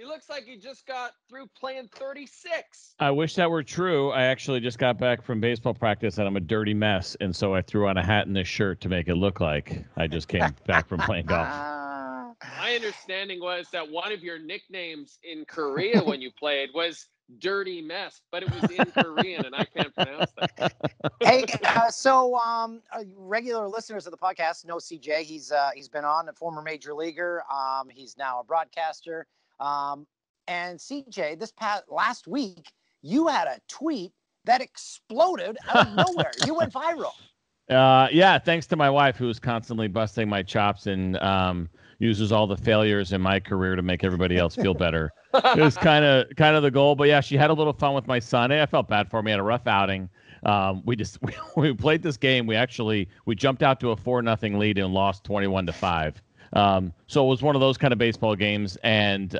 He looks like he just got through playing 36. I wish that were true. I actually just got back from baseball practice, and I'm a dirty mess, and so I threw on a hat and this shirt to make it look like I just came back from playing golf. My understanding was that one of your nicknames in Korea when you played was Dirty Mess, but it was in Korean, and I can't pronounce that. Hey, regular listeners of the podcast know CJ. He's been on, a former major leaguer. He's now a broadcaster. And CJ, last week, you had a tweet that exploded out of nowhere. You went viral. Yeah, thanks to my wife, who is constantly busting my chops and uses all the failures in my career to make everybody else feel better. It was kind of the goal. But yeah, she had a little fun with my son. I felt bad for him. He had a rough outing. We played this game. We jumped out to a 4-0 lead and lost 21-5. So it was one of those kind of baseball games. And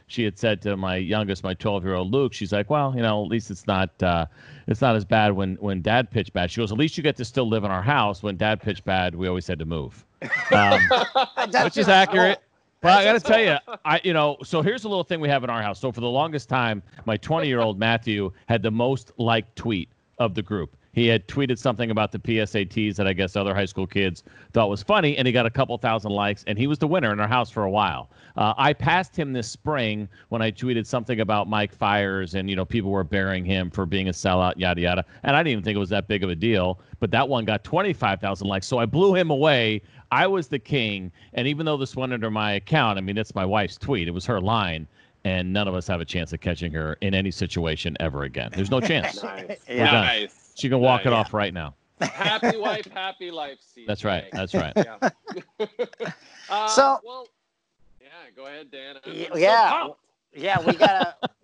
she had said to my youngest, my 12-year-old Luke, she's like, well, at least it's not as bad when Dad pitched bad. She goes, at least you get to still live in our house. When Dad pitched bad, we always had to move, which is accurate. But I got to tell you, so here's a little thing we have in our house. So for the longest time, my 20-year-old Matthew had the most liked tweet of the group. He had tweeted something about the PSATs that I guess other high school kids thought was funny, and he got a couple thousand likes, and he was the winner in our house for a while. I passed him this spring when I tweeted something about Mike Fiers, and, people were burying him for being a sellout, yada, yada. And I didn't even think it was that big of a deal, but that one got 25,000 likes, so I blew him away. I was the king, and even though this went under my account, it's my wife's tweet. It was her line. And none of us have a chance of catching her in any situation ever again. There's no chance. Nice. We're done. She can walk it off right now. Happy wife, happy life. CJ. That's right. Go ahead, Dan.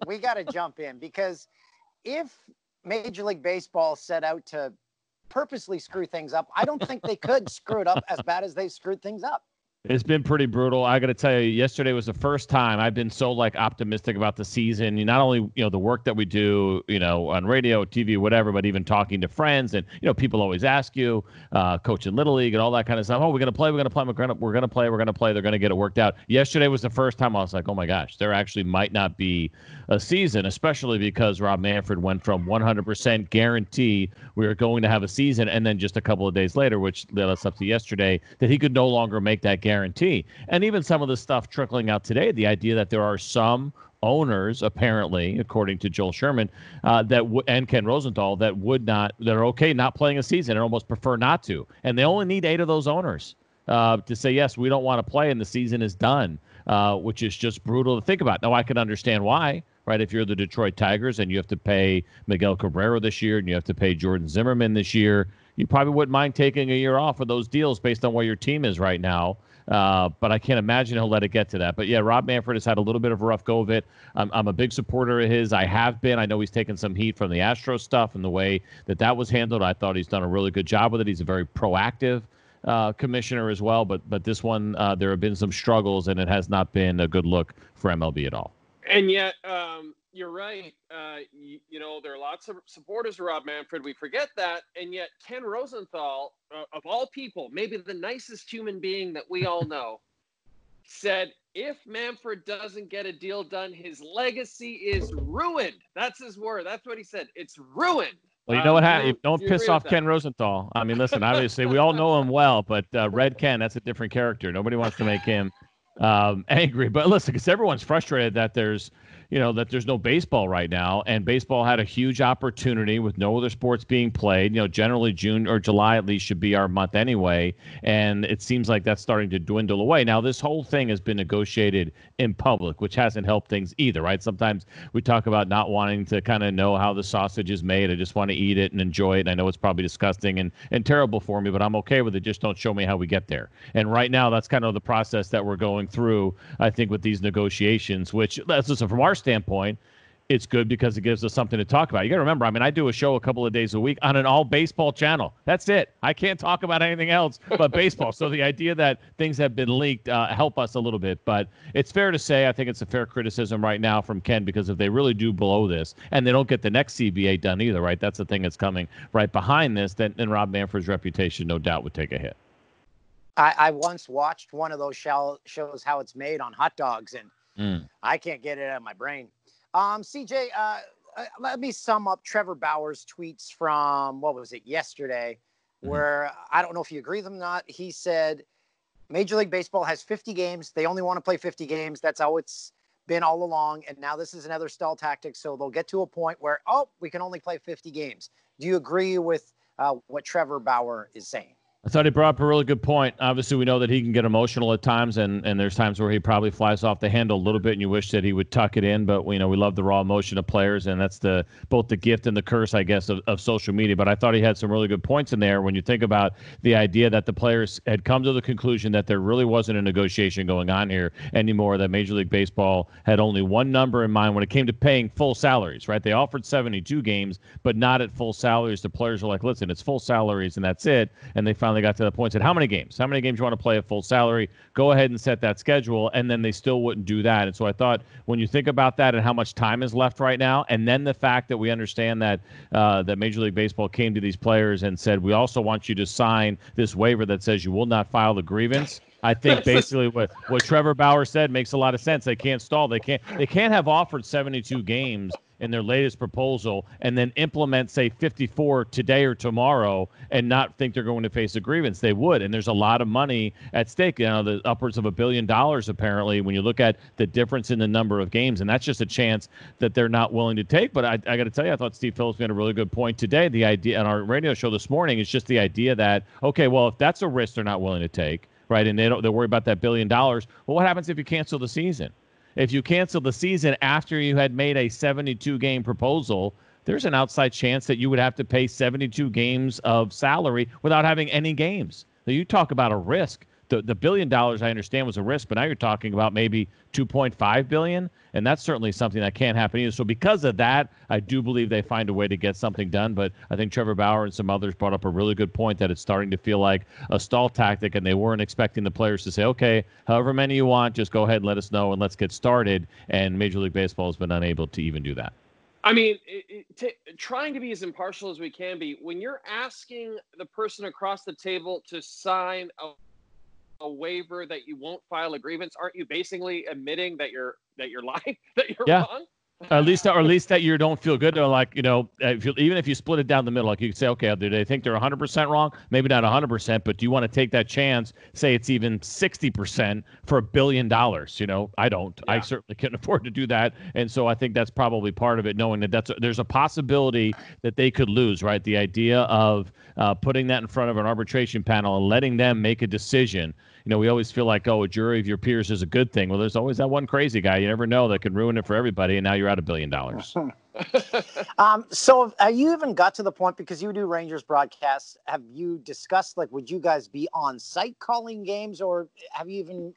We gotta jump in, because if Major League Baseball set out to purposely screw things up, I don't think they could screw it up as bad as they screwed things up. It's been pretty brutal. I got to tell you, yesterday was the first time I've been so optimistic about the season. Not only, the work that we do, on radio, TV, whatever, but even talking to friends. And, people always ask you, coaching Little League and all that kind of stuff. Oh, we're going to play. We're going to play. We're going to play. They're going to get it worked out. Yesterday was the first time I was like, oh my gosh, there actually might not be a season, especially because Rob Manfred went from 100% guarantee we were going to have a season. And then just a couple of days later, which led us up to yesterday, that he could no longer make that guarantee. And even some of the stuff trickling out today, the idea that there are some owners, apparently, according to Joel Sherman, and Ken Rosenthal, that are okay not playing a season and almost prefer not to. And they only need 8 of those owners to say, yes, we don't want to play and the season is done, which is just brutal to think about. Now, I can understand why. Right, if you're the Detroit Tigers and you have to pay Miguel Cabrera this year and you have to pay Jordan Zimmerman this year, you probably wouldn't mind taking a year off of those deals based on where your team is right now. But I can't imagine he'll let it get to that. But yeah, Rob Manfred has had a little bit of a rough go of it. I'm a big supporter of his. I have been. I know he's taken some heat from the Astros stuff and the way that was handled. I thought he's done a really good job with it. He's a very proactive commissioner as well. But this one, there have been some struggles, and it has not been a good look for MLB at all. And yet, you're right. There are lots of supporters of Rob Manfred. We forget that. And yet Ken Rosenthal, of all people, maybe the nicest human being that we all know, said if Manfred doesn't get a deal done, his legacy is ruined. That's his word. That's what he said. It's ruined. Well, you know what happened? Don't piss off Ken Rosenthal. Listen, obviously, we all know him well, but Red Ken, that's a different character. Nobody wants to make him angry. But listen, because everyone's frustrated that there's no baseball right now, and baseball had a huge opportunity with no other sports being played. Generally June or July at least should be our month anyway, and it seems like that's starting to dwindle away. Now, this whole thing has been negotiated in public, which hasn't helped things either, right? Sometimes we talk about not wanting to kind of know how the sausage is made. I just want to eat it and enjoy it, and I know it's probably disgusting and terrible for me, but I'm okay with it. Just don't show me how we get there. And right now, that's kind of the process that we're going through, I think, with these negotiations, which, listen, from our standpoint, it's good because it gives us something to talk about. You got to remember, I do a show a couple of days a week on an all baseball channel. That's it. I can't talk about anything else but baseball. So the idea that things have been leaked help us a little bit. But it's fair to say, I think it's a fair criticism right now from Ken, because if they really do blow this and they don't get the next CBA done either, right, that's the thing that's coming right behind this, then Rob Manfred's reputation no doubt would take a hit. I once watched one of those shows, How It's Made, on hot dogs, and I can't get it out of my brain. CJ, let me sum up Trevor Bauer's tweets from, what was it, yesterday, where I don't know if you agree with him or not. He said, Major League Baseball has 50 games. They only want to play 50 games. That's how it's been all along. And now this is another stall tactic. So they'll get to a point where, we can only play 50 games. Do you agree with what Trevor Bauer is saying? I thought he brought up a really good point. Obviously, we know that he can get emotional at times, and there's times where he probably flies off the handle a little bit, and you wish that he would tuck it in. But we love the raw emotion of players, and that's both the gift and the curse, I guess, of social media. But I thought he had some really good points in there when you think about the idea that the players had come to the conclusion that there really wasn't a negotiation going on here anymore, that Major League Baseball had only one number in mind when it came to paying full salaries, right? They offered 72 games, but not at full salaries. The players were like, listen, it's full salaries, and that's it. And they finally got to the point and said, how many games you want to play at full salary? Go ahead and set that schedule. And then they still wouldn't do that. And so I thought when you think about that and how much time is left right now, and then the fact that we understand that that Major League Baseball came to these players and said, we also want you to sign this waiver that says you will not file the grievance. I think basically what Trevor Bauer said makes a lot of sense. They can't stall. They can't have offered 72 games in their latest proposal and then implement, say, 54 today or tomorrow and not think they're going to face a grievance. They would. And there's a lot of money at stake, the upwards of $1 billion, apparently, when you look at the difference in the number of games. And that's just a chance that they're not willing to take. But I got to tell you, I thought Steve Phillips made a really good point today. The idea on our radio show this morning is just the idea that, okay, well, if that's a risk they're not willing to take, right, and they're worried about that $1 billion, well, what happens if you cancel the season? If you cancel the season after you had made a 72-game proposal, there's an outside chance that you would have to pay 72 games of salary without having any games. Now, you talk about a risk. The $1 billion, I understand, was a risk, but now you're talking about maybe $2.5 billion, and that's certainly something that can't happen either. So because of that, I do believe they find a way to get something done. But I think Trevor Bauer and some others brought up a really good point that it's starting to feel like a stall tactic, and they weren't expecting the players to say, okay, however many you want, just go ahead and let us know, and let's get started. And Major League Baseball has been unable to even do that. I mean, trying to be as impartial as we can be, when you're asking the person across the table to sign a waiver that you won't file a grievance, aren't you basically admitting that you're lying, that you're wrong? Or at least that you don't feel good. Or like, even if you split it down the middle, like you could say, okay, do they think they're 100% wrong? Maybe not 100%, but do you want to take that chance? Say it's even 60% for $1 billion. I don't. Yeah. I certainly can't afford to do that. And so I think that's probably part of it, knowing that there's a possibility that they could lose, right? The idea of putting that in front of an arbitration panel and letting them make a decision. We always feel like, a jury of your peers is a good thing. Well, there's always that one crazy guy you never know that can ruin it for everybody, and now you're out $1 billion. So you even got to the point, because you do Rangers broadcasts, have you discussed, would you guys be on site calling games, or have you even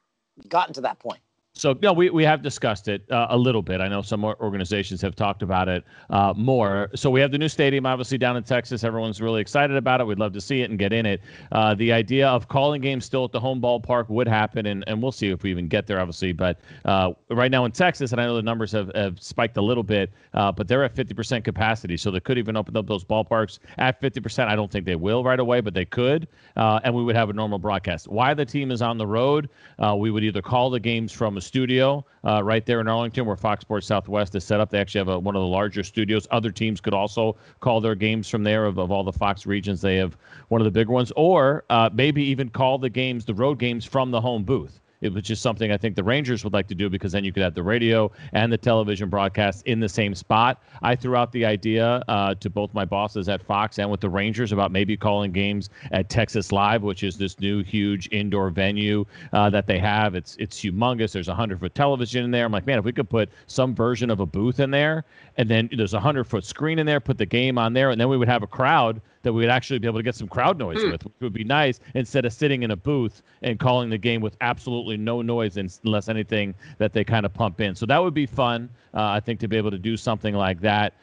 gotten to that point? So, no, we have discussed it a little bit. I know some organizations have talked about it more. So we have the new stadium, obviously, down in Texas. Everyone's really excited about it. We'd love to see it and get in it. The idea of calling games still at the home ballpark would happen, and we'll see if we even get there, obviously. But right now in Texas, and I know the numbers have spiked a little bit, but they're at 50% capacity. So they could even open up those ballparks at 50%. I don't think they will right away, but they could. And we would have a normal broadcast. Why the team is on the road, we would either call the games from a studio right there in Arlington, where Fox Sports Southwest is set up. They actually have one of the larger studios. Other teams could also call their games from there. Of all the Fox regions, they have one of the bigger ones. Or maybe even call the road games from the home booth. Which is something I think the Rangers would like to do, because then you could have the radio and the television broadcast in the same spot. I threw out the idea to both my bosses at Fox and with the Rangers about maybe calling games at Texas Live, which is this new huge indoor venue that they have. It's humongous. There's a 100-foot television in there. I'm like, man, if we could put some version of a booth in there, and then there's a 100-foot screen in there, put the game on there, and then we would have a crowd that we would actually be able to get some crowd noise with, which would be nice, instead of sitting in a booth and calling the game with absolutely no noise unless anything that they kind of pump in. So that would be fun, I think, to be able to do something like that,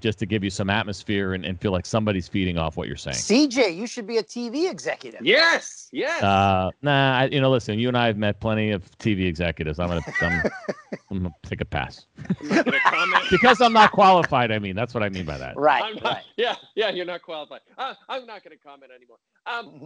just to give you some atmosphere and feel like somebody's feeding off what you're saying. CJ, you should be a TV executive. Yes. Listen, you and I have met plenty of TV executives. I'm I'm going to take a pass. I'm not going to comment. Because I'm not qualified, I mean. That's what I mean by that. Right. Yeah, you're not qualified. I'm not going to comment anymore.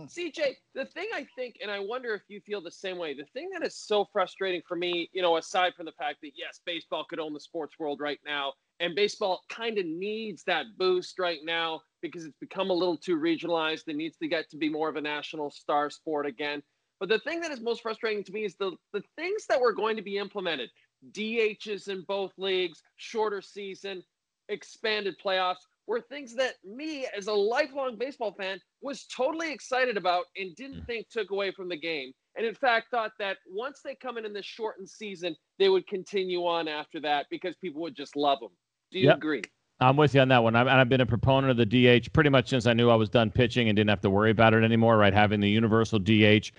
CJ, the thing I think, and I wonder if you feel the same way, the thing that is so frustrating for me, aside from the fact that, yes, baseball could own the sports world right now, and baseball kind of needs that boost right now because it's become a little too regionalized. It needs to get to be more of a national star sport again. But the thing that is most frustrating to me is the things that were going to be implemented. DHs in both leagues, shorter season, expanded playoffs were things that me, as a lifelong baseball fan, was totally excited about and didn't think took away from the game. And in fact, thought that once they come in this shortened season, they would continue on after that because people would just love them. Do you agree? I'm with you on that one. I've been a proponent of the DH pretty much since I knew I was done pitching and didn't have to worry about it anymore, right? Having the universal DH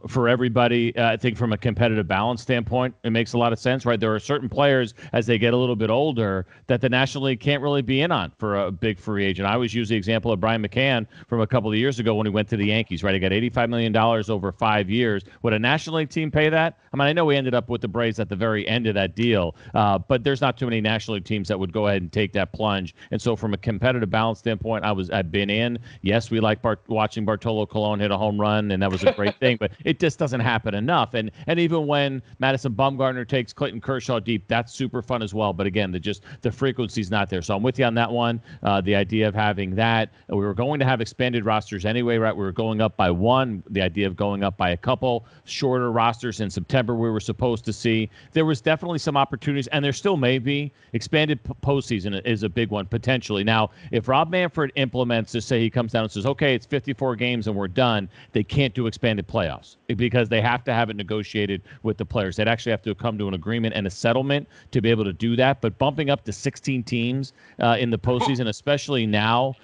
for everybody, I think from a competitive balance standpoint, it makes a lot of sense, right? There are certain players as they get a little bit older that the National League can't really be in on for a big free agent. I always use the example of Brian McCann from a couple of years ago when he went to the Yankees, right? He got $85 million over 5 years. Would a National League team pay that? I mean, I know we ended up with the Braves at the very end of that deal, but there's not too many National League teams that would go ahead and take that plunge. And so from a competitive balance standpoint, I've been in. Yes, we like watching Bartolo Colon hit a home run, and that was a great thing, but it just doesn't happen enough. And even when Madison Bumgarner takes Clayton Kershaw deep, that's super fun as well. But again, the frequency's not there. So I'm with you on that one. The idea of having that, we were going to have expanded rosters anyway, right? We were going up by one. The idea of going up by a couple shorter rosters in September we were supposed to see. There was definitely some opportunities, and there still may be. Expanded postseason is a big one potentially. Now, if Rob Manfred implements to say he comes down and says, okay, it's 54 games and we're done, they can't do expanded playoffs because they have to have it negotiated with the players. They'd actually have to come to an agreement and a settlement to be able to do that. But bumping up to 16 teams in the postseason, especially now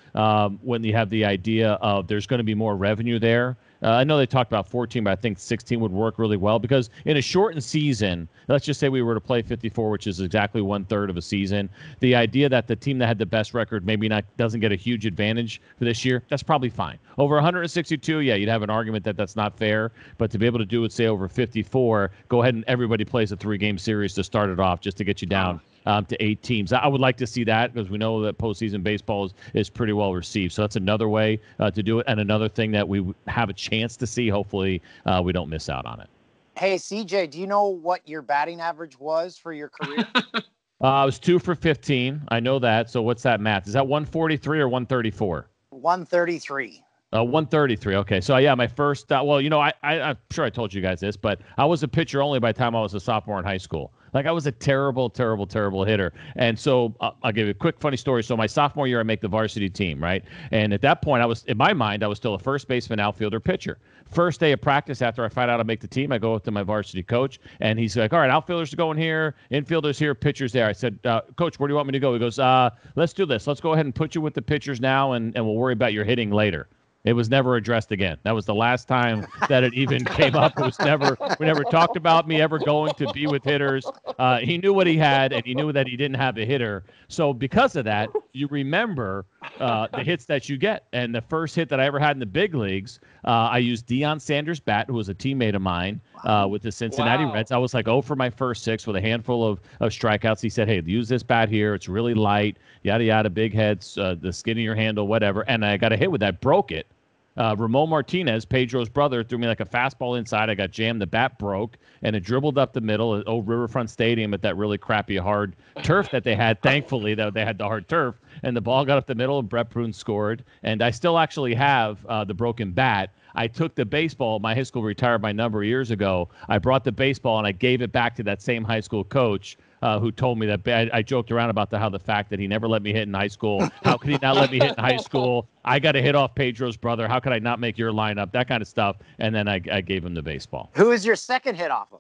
when you have the idea of there's going to be more revenue there. I know they talked about 14, but I think 16 would work really well because in a shortened season, let's just say we were to play 54, which is exactly 1/3 of a season, the idea that the team that had the best record maybe doesn't get a huge advantage for this year, that's probably fine. Over 162, yeah, you'd have an argument that that's not fair, but to be able to do it, say, over 54, go ahead and everybody plays a 3-game series to start it off just to get you down to 8 teams. I would like to see that because we know that postseason baseball is pretty well received. So that's another way to do it, and another thing that we have a chance to see. Hopefully we don't miss out on it. Hey, CJ, do you know what your batting average was for your career? I was 2 for 15. I know that. So what's that math? Is that 143 or 134? 133. 133. Okay. So, yeah, my first I'm sure I told you guys this, but I was a pitcher only by the time I was a sophomore in high school. Like, I was a terrible, terrible, terrible hitter. And so I'll give you a quick funny story. So my sophomore year, I make the varsity team, right? And at that point, in my mind, I was still a first baseman, outfielder, pitcher. First day of practice after I find out I make the team, I go up to my varsity coach, and he's like, all right, outfielders are going here, infielders here, pitchers there. I said, Coach, where do you want me to go? He goes, let's do this. Let's go ahead and put you with the pitchers now, and we'll worry about your hitting later. It was never addressed again. That was the last time that it even came up. We never talked about me ever going to be with hitters. He knew what he had, and he knew that he didn't have a hitter. So because of that, you remember the hits that you get. And the first hit that I ever had in the big leagues, I used Deion Sanders' bat, who was a teammate of mine with the Cincinnati Reds. I was like, for my first 6 with a handful of strikeouts. He said, hey, use this bat here. It's really light, yada, yada, big heads, the skin of your handle, whatever. And I got a hit with that, broke it. Ramon Martinez, Pedro's brother, threw me like a fastball inside. I got jammed. The bat broke, and it dribbled up the middle at old Riverfront Stadium at that really crappy hard turf that they had. Thankfully, that they had the hard turf, and the ball got up the middle, and Brett Prune scored. And I still actually have the broken bat. I took the baseball. My high school retired my number of years ago. I brought the baseball, and I gave it back to that same high school coach who told me that. I joked around about how the fact that he never let me hit in high school. How could he not let me hit in high school? I got to hit off Pedro's brother. How could I not make your lineup? That kind of stuff. And then I gave him the baseball. Who is your second hit off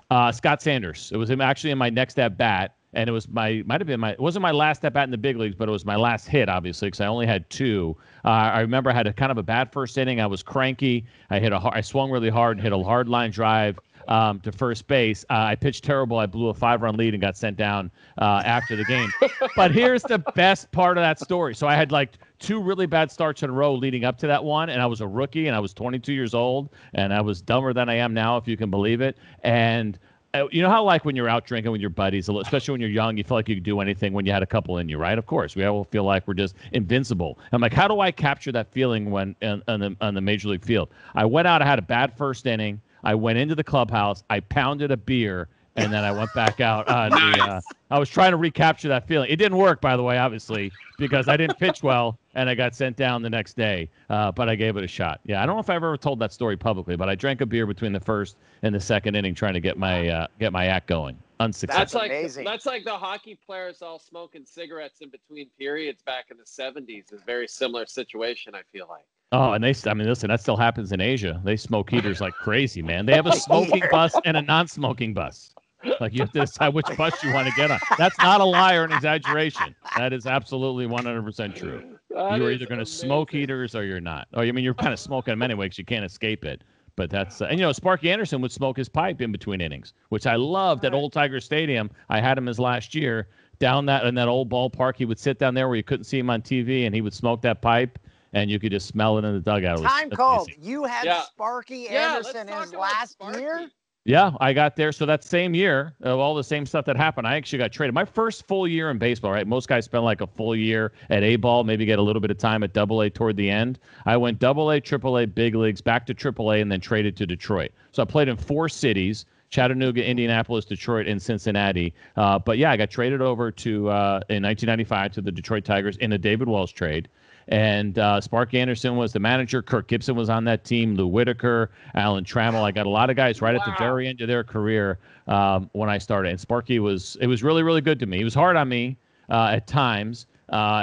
of? Scott Sanders. It was him actually in my next at bat. And it was it wasn't my last at bat in the big leagues, but it was my last hit, obviously, because I only had 2. I remember I had a kind of a bad first inning. I was cranky. I swung really hard and hit a hard line drive to first base. I pitched terrible. I blew a 5-run lead and got sent down after the game. But here's the best part of that story. So I had like 2 really bad starts in a row leading up to that one, and I was a rookie, and I was 22 years old, and I was dumber than I am now, if you can believe it. And You know how, like, when you're out drinking with your buddies, especially when you're young, you feel like you could do anything when you had a couple in you, right? Of course, we all feel like we're just invincible. I'm like, how do I capture that feeling when on the major league field? I went out, I had a bad first inning. I went into the clubhouse, I pounded a beer, and then I went back out. I was trying to recapture that feeling. It didn't work, by the way, obviously, because I didn't pitch well, and I got sent down the next day. But I gave it a shot. Yeah, I don't know if I've ever told that story publicly, but I drank a beer between the first and the second inning trying to get my act going. Unsuccessful. That's amazing. That's like the hockey players all smoking cigarettes in between periods back in the 70s. Is a very similar situation, I feel like. Oh, and listen, that still happens in Asia. They smoke heaters like crazy, man. They have a smoking bus and a non-smoking bus. Like, you have to decide which bus you want to get on. That's not a lie or an exaggeration. That is absolutely 100% true. You're either going to smoke heaters or you're not. Oh, I mean, you're kind of smoking them anyway because you can't escape it. But that's and Sparky Anderson would smoke his pipe in between innings, which I loved at Old Tiger Stadium. I had him his last year down in that old ballpark. He would sit down there where you couldn't see him on TV, and he would smoke that pipe, and you could just smell it in the dugout. Time called. You had Sparky Anderson his last year? Yeah, I got there. So that same year, of all the same stuff that happened, I actually got traded. My first full year in baseball, right? Most guys spend like a full year at A-ball, maybe get a little bit of time at Double-A toward the end. I went Double-A, Triple-A, big leagues, back to Triple-A, and then traded to Detroit. So I played in 4 cities: Chattanooga, Indianapolis, Detroit, and Cincinnati. But yeah, I got traded over to in 1995 to the Detroit Tigers in a David Wells trade. And Sparky Anderson was the manager. Kirk Gibson was on that team. Lou Whitaker, Alan Trammell. I got a lot of guys right at the very end of their career when I started. And Sparky was really, really good to me. He was hard on me at times.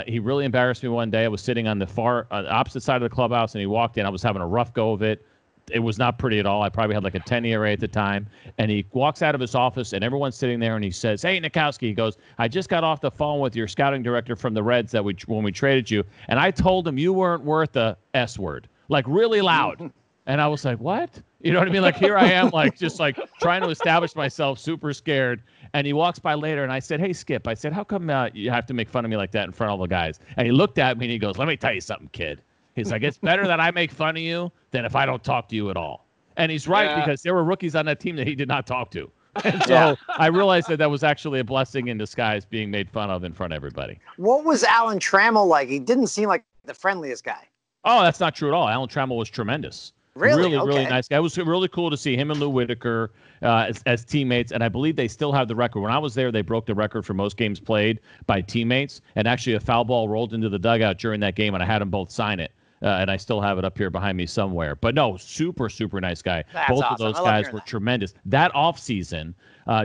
He really embarrassed me one day. I was sitting on the far opposite side of the clubhouse, and he walked in. I was having a rough go of it. It was not pretty at all. I probably had like a 10 ERA at the time. And he walks out of his office, and everyone's sitting there, and he says, "Hey, Nitkowski," he goes, "I just got off the phone with your scouting director from the Reds when we traded you, and I told him you weren't worth a S word," like really loud. And I was like, "What?" You know what I mean? Like, here I am, like, just like trying to establish myself, super scared. And he walks by later, and I said, "Hey, Skip," I said, "how come you have to make fun of me like that in front of all the guys?" And he looked at me, and he goes, "Let me tell you something, kid." He's like, "It's better that I make fun of you than if I don't talk to you at all." And he's right, because there were rookies on that team that he did not talk to. And so I realized that was actually a blessing in disguise, being made fun of in front of everybody. What was Alan Trammell like? He didn't seem like the friendliest guy. Oh, that's not true at all. Alan Trammell was tremendous. Really? Really nice guy. It was really cool to see him and Lou Whitaker as teammates, and I believe they still have the record. When I was there, they broke the record for most games played by teammates, and actually a foul ball rolled into the dugout during that game, and I had them both sign it. And I still have it up here behind me somewhere. But no, super, super nice guy. Both of those guys were tremendous. That offseason,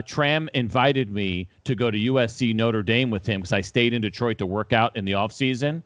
Tram invited me to go to USC Notre Dame with him because I stayed in Detroit to work out in the offseason.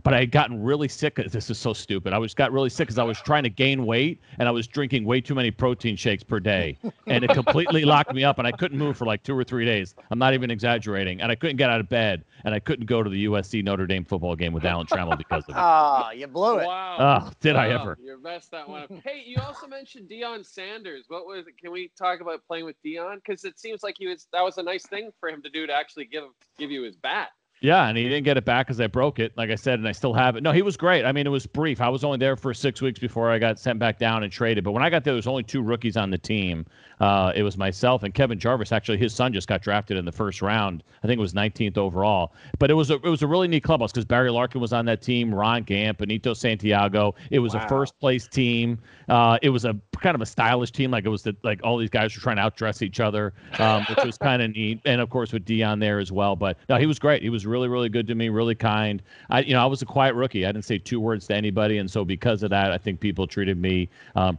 But I had gotten really sick. This is so stupid. Got really sick because I was trying to gain weight, and I was drinking way too many protein shakes per day. And it completely locked me up, and I couldn't move for like 2 or 3 days. I'm not even exaggerating. And I couldn't get out of bed, and I couldn't go to the USC Notre Dame football game with Alan Trammell because of it. Oh, you blew it. Wow. Oh, did I ever? You messed that one up. Hey, you also mentioned Deion Sanders. What was it? Can we talk about playing with Deion? Because it seems like that was a nice thing for him to do, to actually give you his bat. Yeah, and he didn't get it back because I broke it, like I said, and I still have it. No, he was great. I mean, it was brief. I was only there for 6 weeks before I got sent back down and traded. But when I got there was only 2 rookies on the team. It was myself and Kevin Jarvis. Actually, his son just got drafted in the first round. I think it was 19th overall. But it was a really neat clubhouse because Barry Larkin was on that team, Ron Gamp, Benito Santiago. It was a first-place team. It was a kind of a stylish team. Like, it was like all these guys were trying to outdress each other, which was kind of neat. And, of course, with Deion there as well. But, no, he was great. He was really, really good to me, really kind. I was a quiet rookie. I didn't say 2 words to anybody. And so because of that, I think people treated me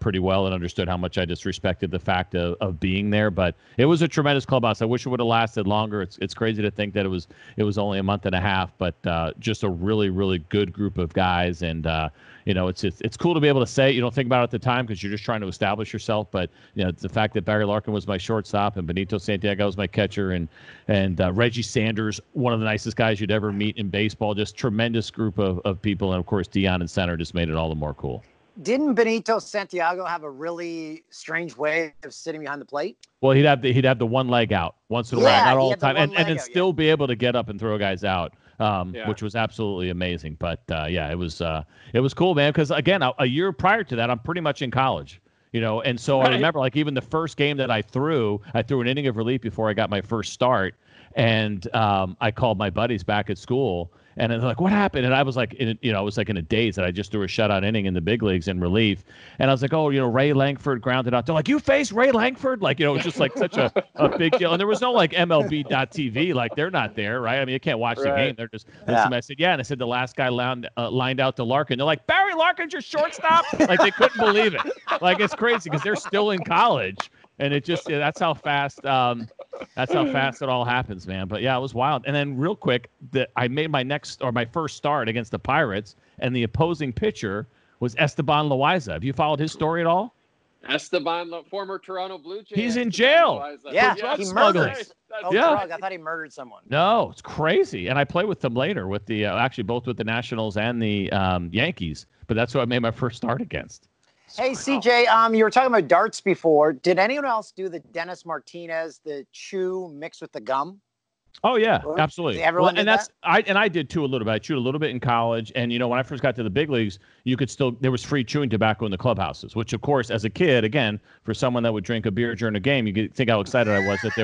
pretty well and understood how much I disrespected the fact of being there. But it was a tremendous clubhouse. I wish it would have lasted longer. It's crazy to think that it was only a month and a half, but just a really, really good group of guys. And it's cool to be able to say it. You don't think about it at the time because you're just trying to establish yourself. But the fact that Barry Larkin was my shortstop and Benito Santiago was my catcher, and Reggie Sanders, one of the nicest guys you'd ever meet in baseball, just tremendous group of people, and of course Deion in center just made it all the more cool. Didn't Benito Santiago have a really strange way of sitting behind the plate? Well, he'd have the one leg out once in a while, not all the time, and then still be able to get up and throw guys out, which was absolutely amazing. But it was cool, man. Because again, a year prior to that, I'm pretty much in college. And so I remember, like, even the first game that I threw an inning of relief before I got my first start, and I called my buddies back at school, and they're like, "What happened?" And I was like, I was like in a daze that I just threw a shutout inning in the big leagues in relief, and I was like, "Oh, Ray Langford grounded out." They're like, "You faced Ray Langford?" Like, it was just like such a big deal, and there was no like MLB.TV, like they're not there, right? I mean, you can't watch the game; they're just listening. I said, "Yeah," and I said the last guy lined out to Larkin. They're like, "Barry Larkin's your shortstop?" Like they couldn't believe it. Like it's crazy because they're still in college, and it just that's how fast. That's how fast it all happens, man. But yeah, it was wild. And then real quick, I made my first start against the Pirates, and the opposing pitcher was Esteban Loaiza. Have you followed his story at all? Esteban, former Toronto Blue Jay. He's in jail. Yeah, he murdered. I thought he murdered someone. No, it's crazy. And I played with them later with the actually both with the Nationals and the Yankees. But that's who I made my first start against. Hey, CJ, you were talking about darts before. Did anyone else do the Dennis Martinez, the chew mixed with the gum? Oh yeah, absolutely. Everyone did that? I did too a little bit. I chewed a little bit in college, and when I first got to the big leagues, there was free chewing tobacco in the clubhouses. Which, of course, as a kid, again, for someone that would drink a beer during a game, you could think how excited I was that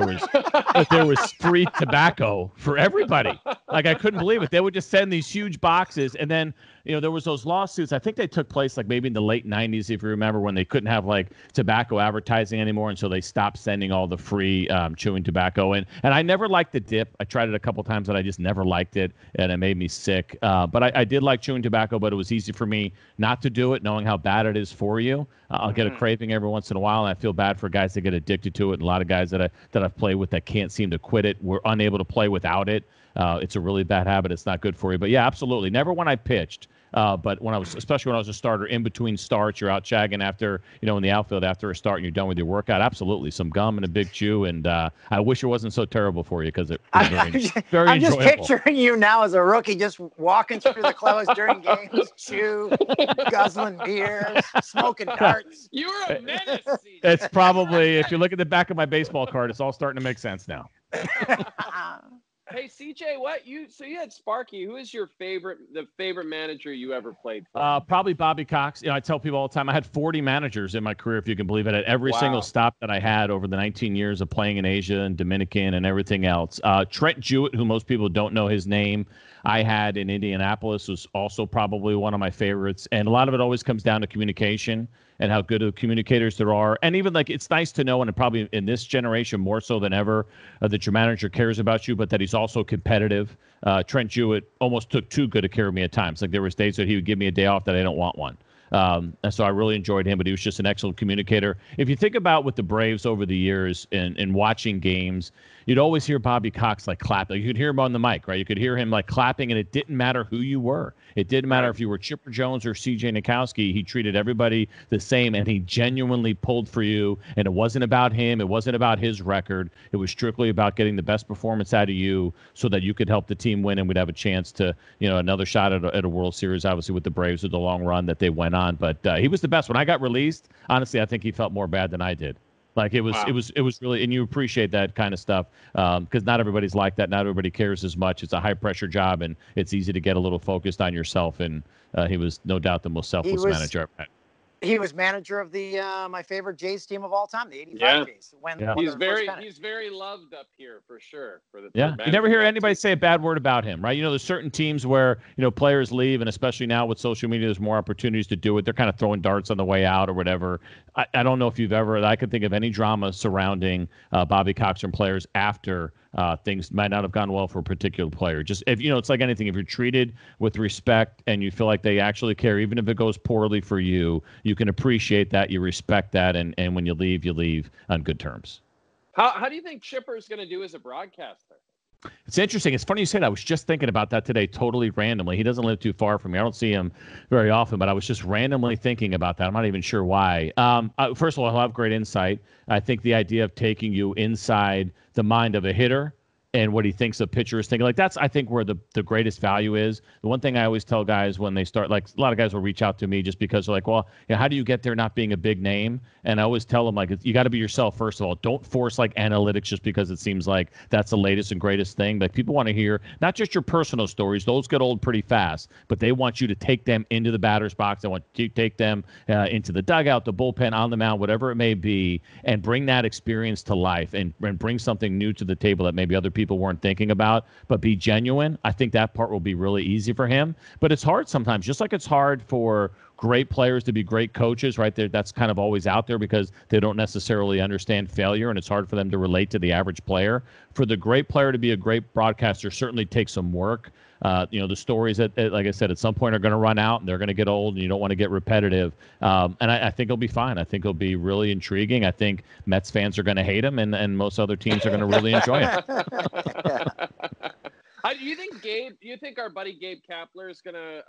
there was free tobacco for everybody. Like I couldn't believe it. They would just send these huge boxes, and then there was those lawsuits. I think they took place like maybe in the late '90s, if you remember, when they couldn't have like tobacco advertising anymore, and so they stopped sending all the free chewing tobacco. And I never liked the dip. I tried it a couple times, and I just never liked it, and it made me sick. But I did like chewing tobacco, but it was easy for me not to do it, knowing how bad it is for you. I'll get a craving every once in a while, and I feel bad for guys that get addicted to it. And a lot of guys that I've played with that can't seem to quit it. We're unable to play without it. It's a really bad habit. It's not good for you. But yeah, absolutely. Never when I pitched. But especially when I was a starter, in between starts, you're out shagging after, in the outfield after a start, and you're done with your workout. Absolutely, some gum and a big chew, and I wish it wasn't so terrible for you because it was very I'm enjoyable. just picturing you now as a rookie, just walking through the clubhouse during games, chew, guzzling beers, smoking darts. You're a menace. It's probably, if you look at the back of my baseball card, it's all starting to make sense now. Hey CJ, so you had Sparky. Who is the favorite manager you ever played for? Probably Bobby Cox. I tell people all the time, I had 40 managers in my career, if you can believe it, at every single stop that I had over the 19 years of playing in Asia and Dominican and everything else. Trent Jewett, who most people don't know his name, I had in Indianapolis, was also probably one of my favorites. And a lot of it always comes down to communication and how good of communicators there are. And even like, it's nice to know, and probably in this generation more so than ever, that your manager cares about you, but that he's also competitive. Trent Jewett almost took too good a care of me at times. Like there was days that he would give me a day off that I don't want one. And so I really enjoyed him, but he was just an excellent communicator. If you think about with the Braves over the years and watching games, you'd always hear Bobby Cox like clap. Like you could hear him on the mic, right? You could hear him like clapping, and it didn't matter who you were. It didn't matter if you were Chipper Jones or CJ Nitkowski. He treated everybody the same, and he genuinely pulled for you. And it wasn't about him. It wasn't about his record. It was strictly about getting the best performance out of you so that you could help the team win, and we'd have a chance to, another shot at a World Series, obviously with the Braves with the long run that they went on. But he was the best. When I got released, honestly, I think he felt more bad than I did. Like it was really, and you appreciate that kind of stuff because not everybody's like that. Not everybody cares as much. It's a high pressure job, and it's easy to get a little focused on yourself. And he was no doubt the most selfless manager I've met. He was manager of the my favorite Jays team of all time, the '85 Jays. He's very loved up here for sure. You never hear anybody say a bad word about him, right? There's certain teams where players leave, and especially now with social media, there's more opportunities to do it. They're kind of throwing darts on the way out or whatever. I don't know if you've ever. I could think of any drama surrounding Bobby Cox and players after things might not have gone well for a particular player. Just if it's like anything, if you're treated with respect and you feel like they actually care, even if it goes poorly for you, you can appreciate that, you respect that, and when you leave on good terms. How do you think Chipper is going to do as a broadcaster? It's interesting. It's funny you say that. I was just thinking about that today, totally randomly. He doesn't live too far from me. I don't see him very often, but I was just randomly thinking about that. I'm not even sure why. First of all, he'll have great insight. I think the idea of taking you inside the mind of a hitter and what he thinks of pitchers thinking. Like that's, I think, where the greatest value is. The one thing I always tell guys when they start, like a lot of guys will reach out to me just because they're like, well, how do you get there not being a big name? And I always tell them, like, you got to be yourself, first of all. Don't force like analytics just because it seems like that's the latest and greatest thing. But people want to hear not just your personal stories. Those get old pretty fast, but they want you to take them into the batter's box. They want you to take them into the dugout, the bullpen, on the mound, whatever it may be, and bring that experience to life and bring something new to the table that maybe other people weren't thinking about, but be genuine. I think that part will be really easy for him. But it's hard sometimes, just like it's hard for great players to be great coaches, right? That's kind of always out there because they don't necessarily understand failure, and it's hard for them to relate to the average player. For the great player to be a great broadcaster certainly takes some work. The stories that, like I said, at some point are going to run out and they're going to get old, and you don't want to get repetitive. And I think he'll be fine. I think he'll be really intriguing. I think Mets fans are going to hate him, and most other teams are going to really enjoy it. Do you think our buddy Gabe Kapler is going to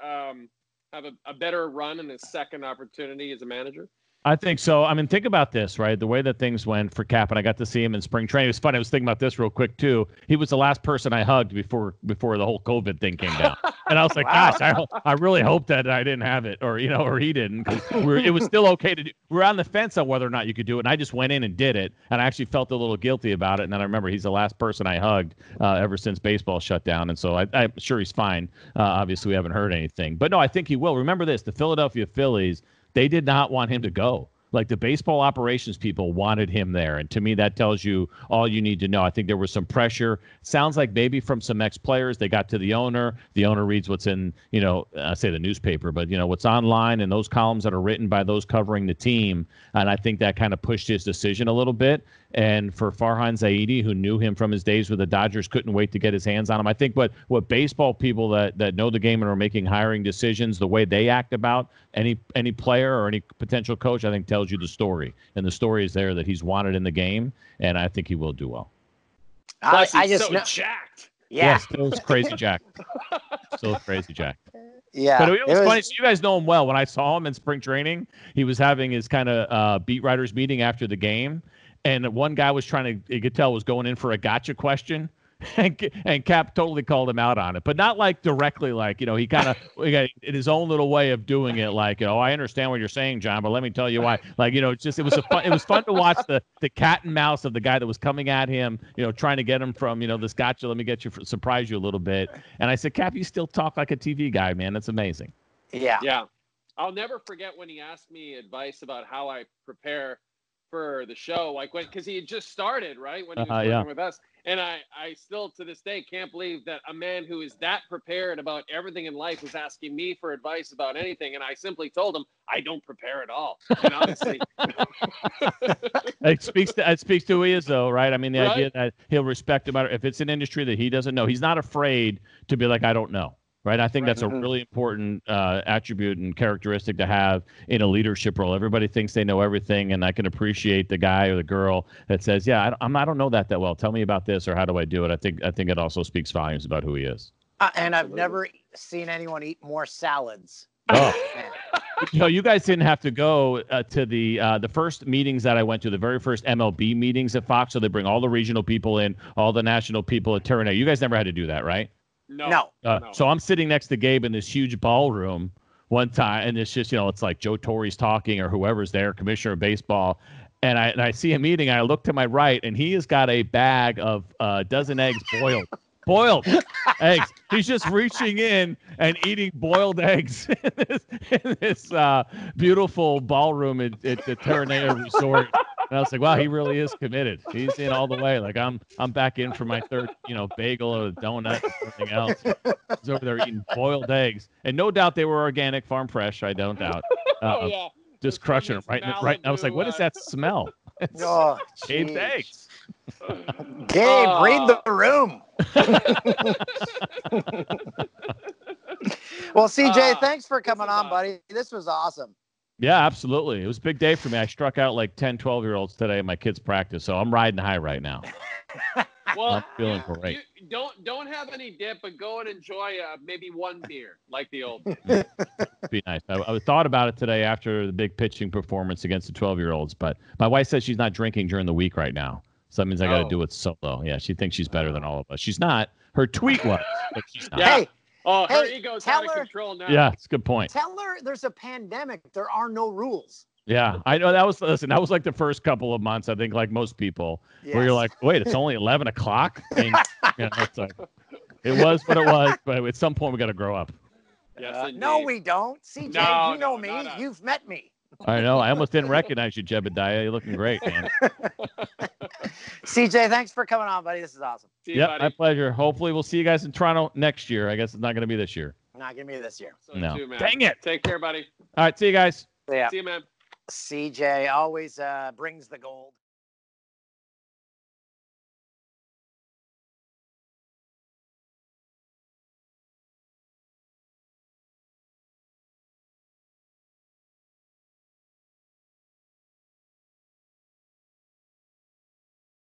have a better run in his second opportunity as a manager? I think so. I mean, think about this, right? The way that things went for Cap, and I got to see him in spring training. It was funny. I was thinking about this real quick, too. He was the last person I hugged before the whole COVID thing came down. And I was like, wow. Gosh, I really hope that I didn't have it, or he didn't, because it was still okay to do. We were on the fence on whether or not you could do it, and I just went in and did it, and I actually felt a little guilty about it. And then I remember he's the last person I hugged ever since baseball shut down, and so I'm sure he's fine. Obviously, we haven't heard anything. But no, I think he will. Remember this, the Philadelphia Phillies, they did not want him to go. Like the baseball operations people wanted him there. And to me, that tells you all you need to know. I think there was some pressure. Sounds like maybe from some ex-players. They got to the owner. The owner reads what's in, I say the newspaper, but, what's online and those columns that are written by those covering the team. And I think that kind of pushed his decision a little bit. And for Farhan Zaidi, who knew him from his days with the Dodgers, couldn't wait to get his hands on him. I think what baseball people that know the game and are making hiring decisions, the way they act about any player or any potential coach, I think tells you the story. And the story is there that he's wanted in the game, and I think he will do well. Plus, I just jacked. Yeah. Still crazy jacked. Still crazy jacked. Yeah. But it was funny. So you guys know him well. When I saw him in spring training, he was having his kind of beat writers meeting after the game. And one guy was you could tell, was going in for a gotcha question. And Cap totally called him out on it, but not like directly, like, he kind of in his own little way of doing it. Like, I understand what you're saying, John, but let me tell you why. Like, it was fun to watch the cat and mouse of the guy that was coming at him, trying to get him from, this gotcha. Let me get you, surprise you a little bit. And I said, Cap, you still talk like a TV guy, man. That's amazing. Yeah. Yeah. I'll never forget when he asked me advice about how I prepare for the show, like because he had just started, right, when he was working with us. And I still to this day can't believe that a man who is that prepared about everything in life was asking me for advice about anything. And I simply told him, I don't prepare at all. And honestly, it speaks to who he is, though, right? I mean, the idea that he'll respect no matter if it's an industry that he doesn't know. He's not afraid to be like, I don't know. Right. I think that's a really important attribute and characteristic to have in a leadership role. Everybody thinks they know everything, and I can appreciate the guy or the girl that says, yeah, I don't know that well. Tell me about this, or how do I do it? I think it also speaks volumes about who he is. And I've never seen anyone eat more salads. Oh. You guys didn't have to go to the first meetings that I went to, the very first MLB meetings at Fox. So they bring all the regional people in, all the national people at Turner. You guys never had to do that, right? No. So I'm sitting next to Gabe in this huge ballroom one time, and it's just, it's like Joe Torre's talking or whoever's there, commissioner of baseball. And I see him eating. I look to my right, and he has got a bag of a dozen eggs boiled eggs. He's just reaching in and eating boiled eggs in this beautiful ballroom at the Terranea Resort. And I was like, wow, he really is committed. He's in all the way. Like I'm back in for my third, bagel or a donut or something else. He's over there eating boiled eggs, and no doubt they were organic, farm fresh. I don't doubt. Just crushing them right. I was like, what is that smell? Gabe's eggs. Gabe, read the room. Well, CJ, thanks for coming on, buddy. This was awesome. Yeah, absolutely. It was a big day for me. I struck out like 10, 12-year-olds today at my kids' practice, so I'm riding high right now. Well, I'm feeling great. Don't have any dip, but go and enjoy maybe one beer, like the old. Be nice. I thought about it today after the big pitching performance against the 12-year-olds, but my wife says she's not drinking during the week right now. So that means I got to Oh. do it solo. Yeah, she thinks she's better than all of us. She's not. Her tweet was, but she's not. Yeah. Hey, Oh, her Hey, ego's tell out of her- control now. Yeah, it's a good point. tell her there's a pandemic. There are no rules. Yeah, I know that was that was like the first couple of months. I think like most people, where you're Yes. like, wait, it's only 11 o'clock. And, it's like, it was what it was, but at some point we got to grow up. Yes, No, indeed. we don't. CJ, No, you know no, me. not us. You've met me. I know. I almost didn't recognize you, Jebediah. You're looking great, man. CJ, thanks for coming on, buddy. This is awesome. See you, Yep, buddy. my pleasure. Hopefully, we'll see you guys in Toronto next year. I guess it's not going to be this year. Not gonna be this year. So No. too, man. Dang it. Take care, buddy. All right, see you guys. Yeah. See you, man. CJ always brings the gold.